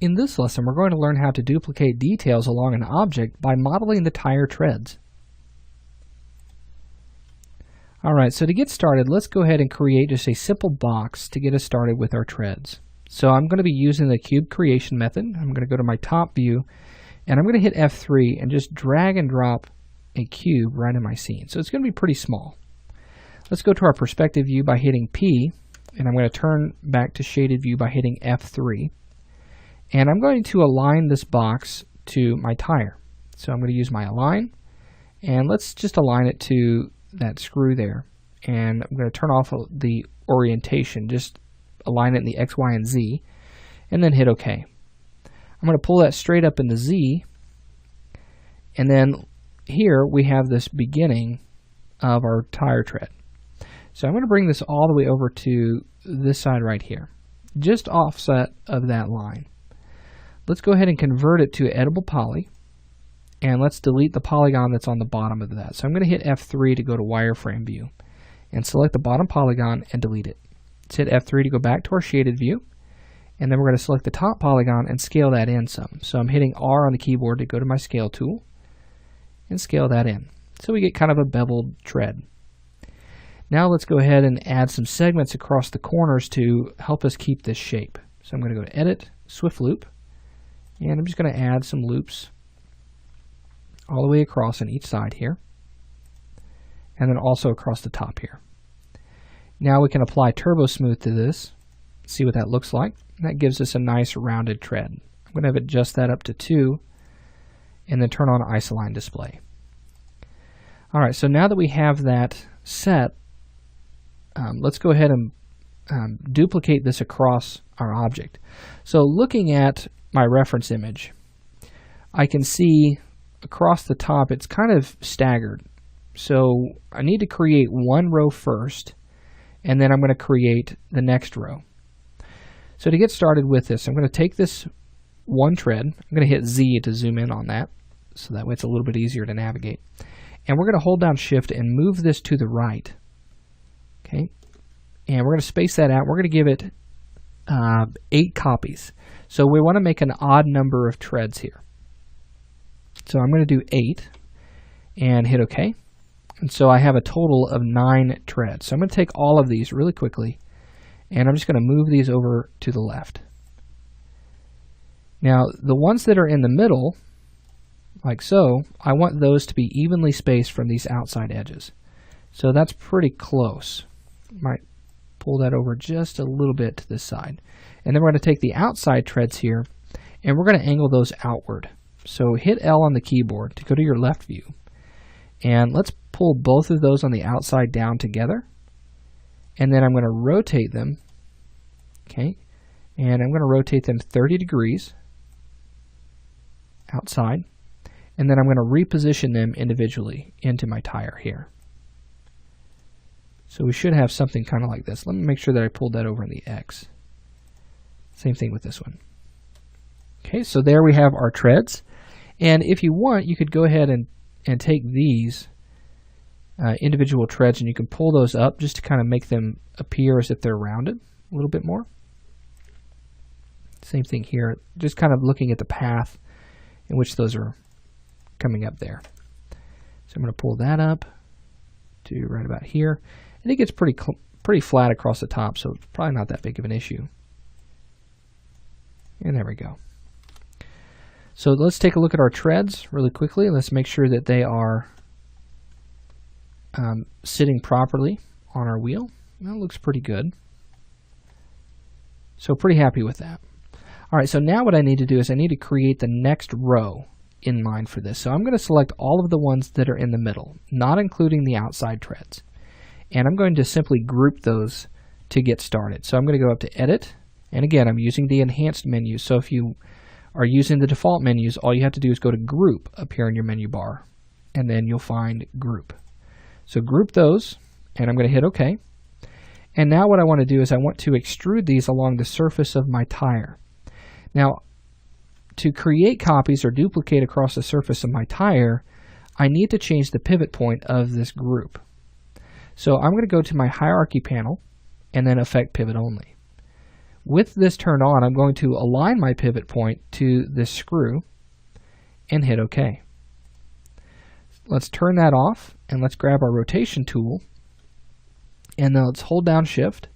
In this lesson, we're going to learn how to duplicate details along an object by modeling the tire treads. Alright, so to get started, let's go ahead and create just a simple box to get us started with our treads. So I'm going to be using the cube creation method. I'm going to go to my top view, and I'm going to hit F3 and just drag and drop a cube right in my scene. So it's going to be pretty small. Let's go to our perspective view by hitting P, and I'm going to turn back to shaded view by hitting F3. And I'm going to align this box to my tire. So I'm going to use my align, and let's just align it to that screw there. And I'm going to turn off the orientation, just align it in the X, Y, and Z, and then hit OK. I'm going to pull that straight up into Z, and then here we have this beginning of our tire tread. So I'm going to bring this all the way over to this side right here, just offset of that line. Let's go ahead and convert it to editable poly, and let's delete the polygon that's on the bottom of that. So I'm going to hit F3 to go to wireframe view, and select the bottom polygon and delete it. Let's hit F3 to go back to our shaded view, and then we're going to select the top polygon and scale that in some. So I'm hitting R on the keyboard to go to my scale tool, and scale that in. So we get kind of a beveled tread. Now let's go ahead and add some segments across the corners to help us keep this shape. So I'm going to go to Edit, Swift Loop, and I'm just going to add some loops all the way across on each side here, and then also across the top here. Now we can apply Turbo Smooth to this, see what that looks like. That gives us a nice rounded tread. I'm going to have adjust that up to 2, and then turn on Isoline Display. Alright, so now that we have that set, let's go ahead and duplicate this across our object. So looking at my reference image, I can see across the top it's kind of staggered. So I need to create one row first, and then I'm going to create the next row. So to get started with this, I'm going to take this one tread, I'm going to hit Z to zoom in on that, so that way it's a little bit easier to navigate. And we're going to hold down Shift and move this to the right. Okay, and we're going to space that out. We're going to give it 8 copies. So we want to make an odd number of treads here. So I'm going to do 8 and hit OK. And so I have a total of 9 treads. So I'm going to take all of these really quickly, and I'm just going to move these over to the left. Now the ones that are in the middle, like so, I want those to be evenly spaced from these outside edges. So that's pretty close. Might pull that over just a little bit to this side. And then we're going to take the outside treads here, and we're going to angle those outward. So hit L on the keyboard to go to your left view. And let's pull both of those on the outside down together. And then I'm going to rotate them. Okay. And I'm going to rotate them 30 degrees outside. And then I'm going to reposition them individually into my tire here. So we should have something kind of like this. Let me make sure that I pulled that over in the X. Same thing with this one. Okay, so there we have our treads. And if you want, you could go ahead and take these individual treads, and you can pull those up just to kind of make them appear as if they're rounded a little bit more. Same thing here, just kind of looking at the path in which those are coming up there. So I'm going to pull that up to right about here. And it gets pretty flat across the top, so it's probably not that big of an issue. And there we go. So let's take a look at our treads really quickly. Let's make sure that they are sitting properly on our wheel. That looks pretty good. So pretty happy with that. Alright, so now what I need to do is I need to create the next row in line for this. So I'm going to select all of the ones that are in the middle, not including the outside treads. And I'm going to simply group those to get started. So I'm going to go up to Edit, and again, I'm using the Enhanced menu. So if you are using the default menus, all you have to do is go to Group up here in your menu bar, and then you'll find Group. So group those, and I'm going to hit OK. And now what I want to do is I want to extrude these along the surface of my tire. Now, to create copies or duplicate across the surface of my tire, I need to change the pivot point of this group. So I'm going to go to my hierarchy panel and then Effect Pivot Only. With this turned on, I'm going to align my pivot point to this screw and hit OK. Let's turn that off and let's grab our rotation tool, and then let's hold down Shift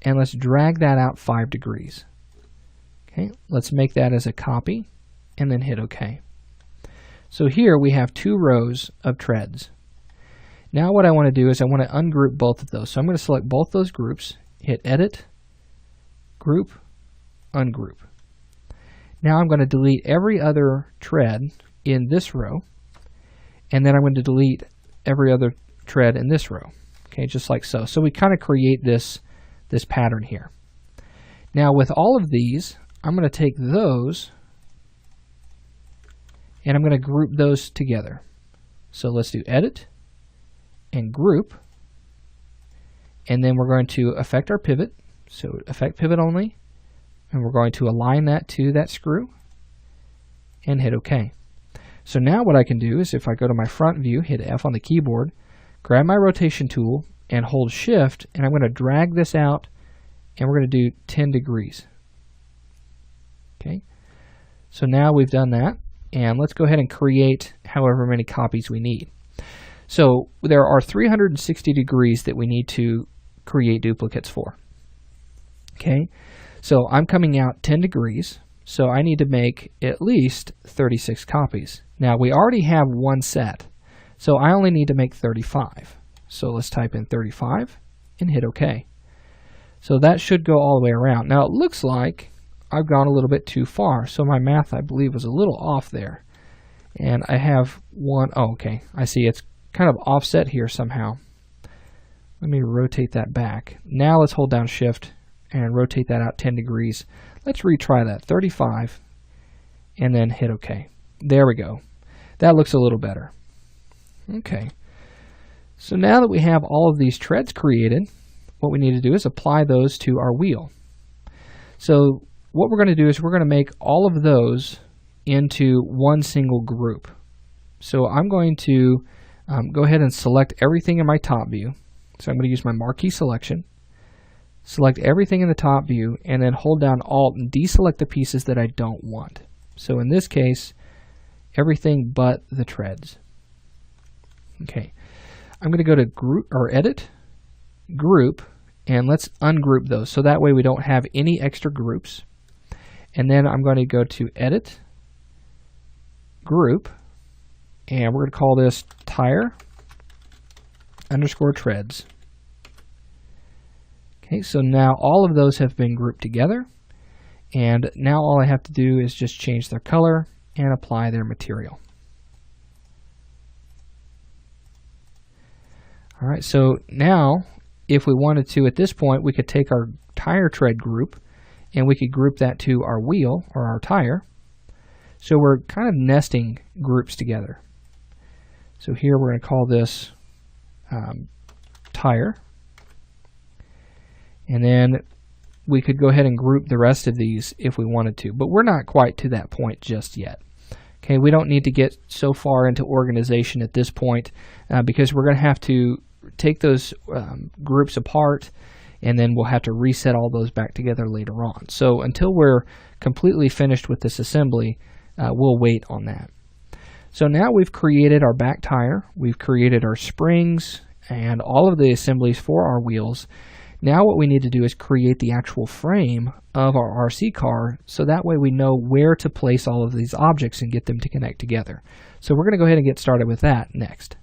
and let's drag that out 5 degrees. Okay, let's make that as a copy and then hit OK. So here we have 2 rows of treads. Now what I want to do is I want to ungroup both of those. So I'm going to select both those groups, hit Edit, Group, Ungroup. Now I'm going to delete every other tread in this row, and then I'm going to delete every other tread in this row. Okay, just like so. So we kind of create this pattern here. Now with all of these, I'm going to take those and I'm going to group those together. So let's do Edit and Group, and then we're going to affect our pivot. So affect pivot only, and we're going to align that to that screw and hit OK. So now what I can do is if I go to my front view, hit F on the keyboard, grab my rotation tool and hold Shift, and I'm going to drag this out and we're going to do 10 degrees. Okay, so now we've done that, and let's go ahead and create however many copies we need. So there are 360 degrees that we need to create duplicates for. Okay, so I'm coming out 10 degrees, so I need to make at least 36 copies. Now we already have one set, so I only need to make 35. So let's type in 35 and hit OK. So that should go all the way around. Now it looks like I've gone a little bit too far, so my math, I believe, was a little off there. And I have one, oh, okay, I see it's kind of offset here somehow. Let me rotate that back. Now let's hold down Shift and rotate that out 10 degrees. Let's retry that, 35, and then hit OK. There we go. That looks a little better. Okay. So now that we have all of these treads created, what we need to do is apply those to our wheel. So what we're going to do is we're going to make all of those into one single group. So I'm going to go ahead and select everything in my top view. So I'm going to use my marquee selection, select everything in the top view, and then hold down Alt and deselect the pieces that I don't want. So in this case, everything but the treads. Okay, I'm going to go to Group or Edit, Group, and let's ungroup those. So that way we don't have any extra groups. And then I'm going to go to Edit, Group, and we're going to call this Tire _ treads. Okay, so now all of those have been grouped together, and now all I have to do is just change their color and apply their material. All right, so now if we wanted to at this point, we could take our tire tread group and we could group that to our wheel or our tire. So we're kind of nesting groups together. So here we're going to call this tire. And then we could go ahead and group the rest of these if we wanted to, but we're not quite to that point just yet. Okay, we don't need to get so far into organization at this point because we're going to have to take those groups apart, and then we'll have to reset all those back together later on. So until we're completely finished with this assembly, we'll wait on that. So now we've created our back tire, we've created our springs, and all of the assemblies for our wheels. Now what we need to do is create the actual frame of our RC car, so that way we know where to place all of these objects and get them to connect together. So we're going to go ahead and get started with that next.